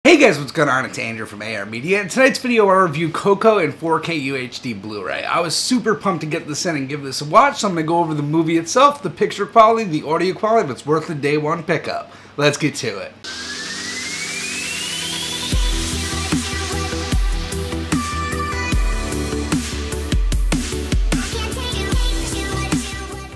Hey guys, what's going on? It's Andrew from AR Media. In tonight's video, I'll review Coco in 4K UHD Blu-ray. I was super pumped to get this in and give this a watch, so I'm going to go over the movie itself, the picture quality, the audio quality, but it's worth the day one pickup. Let's get to it.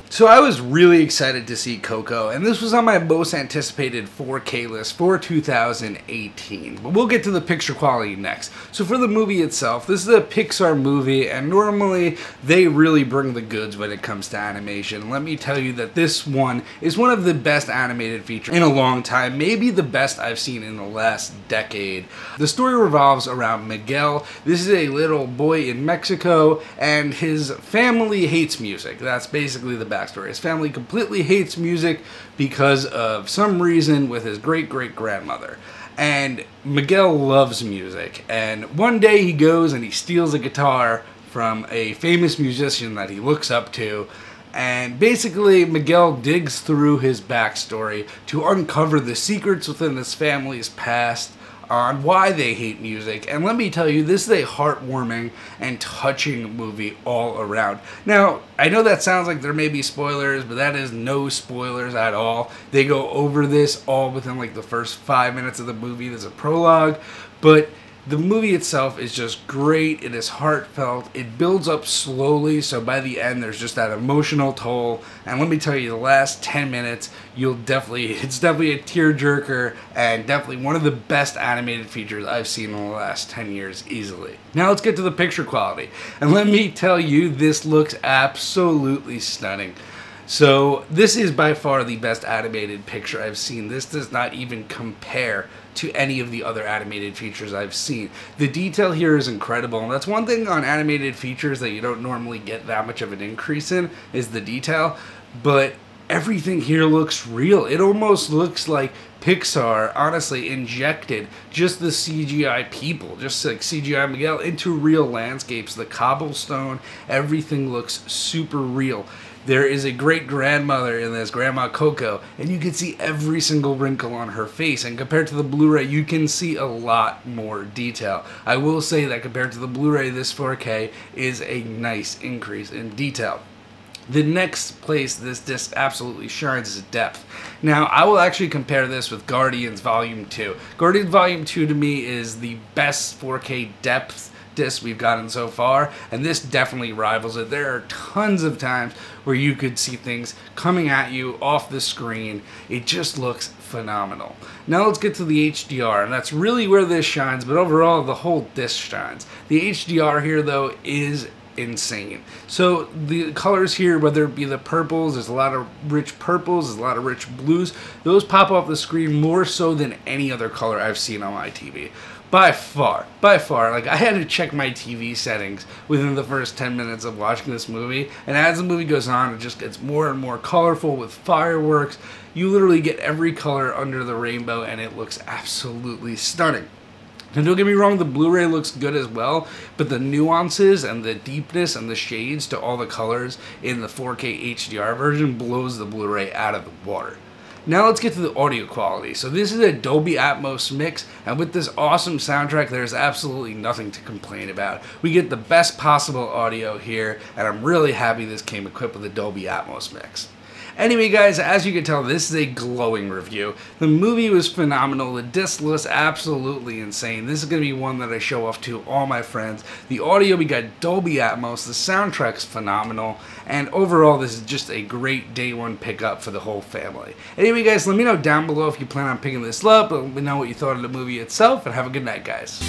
So I was really excited to see Coco, and this was on my most anticipated 4K list for 2018. But we'll get to the picture quality next. So for the movie itself, this is a Pixar movie, and normally they really bring the goods when it comes to animation. Let me tell you that this one is one of the best animated features in a long time, maybe the best I've seen in the last decade. The story revolves around Miguel. This is a little boy in Mexico, and his family hates music. That's basically the backstory. His family completely hates music because of some reason with his great-great-grandmother. And Miguel loves music. And one day he goes and he steals a guitar from a famous musician that he looks up to. And basically, Miguel digs through his backstory to uncover the secrets within his family's past on why they hate music. And let me tell you, this is a heartwarming and touching movie all around. Now, I know that sounds like there may be spoilers, but that is no spoilers at all. They go over this all within like the first 5 minutes of the movie. There's a prologue, but the movie itself is just great. It is heartfelt. It builds up slowly, so by the end there's just that emotional toll. And let me tell you, the last 10 minutes, it's definitely a tearjerker and definitely one of the best animated features I've seen in the last 10 years easily. Now let's get to the picture quality. And let me tell you, this looks absolutely stunning. So this is by far the best animated picture I've seen. This does not even compare to any of the other animated features I've seen. The detail here is incredible, and that's one thing on animated features that you don't normally get that much of an increase in, is the detail. But everything here looks real. It almost looks like Pixar, honestly, injected just the CGI people, just like CGI Miguel, into real landscapes. The cobblestone, everything looks super real. There is a great-grandmother in this, Grandma Coco, and you can see every single wrinkle on her face, and compared to the Blu-ray, you can see a lot more detail. I will say that compared to the Blu-ray, this 4K is a nice increase in detail. The next place this disc absolutely shines is depth. Now, I will actually compare this with Guardians Volume 2. Guardians Volume 2 to me is the best 4K depth disc we've gotten so far, and this definitely rivals it. There are tons of times where you could see things coming at you off the screen. It just looks phenomenal. Now let's get to the HDR, and that's really where this shines, but overall the whole disc shines. The HDR here though is insane. So the colors here, whether it be the purples, there's a lot of rich purples, there's a lot of rich blues, those pop off the screen more so than any other color I've seen on my TV. By far, like I had to check my TV settings within the first 10 minutes of watching this movie, and as the movie goes on, it just gets more and more colorful with fireworks. You literally get every color under the rainbow, and it looks absolutely stunning. And don't get me wrong, the Blu-ray looks good as well, but the nuances and the deepness and the shades to all the colors in the 4K HDR version blows the Blu-ray out of the water. Now let's get to the audio quality. So this is a Dolby Atmos mix, and with this awesome soundtrack, there's absolutely nothing to complain about. We get the best possible audio here, and I'm really happy this came equipped with a Dolby Atmos mix. Anyway guys, as you can tell, this is a glowing review. The movie was phenomenal. The disc looks absolutely insane. This is going to be one that I show off to all my friends. The audio, we got Dolby Atmos. The soundtrack's phenomenal. And overall, this is just a great day one pickup for the whole family. Anyway guys, let me know down below if you plan on picking this up. Let me know what you thought of the movie itself, and have a good night guys.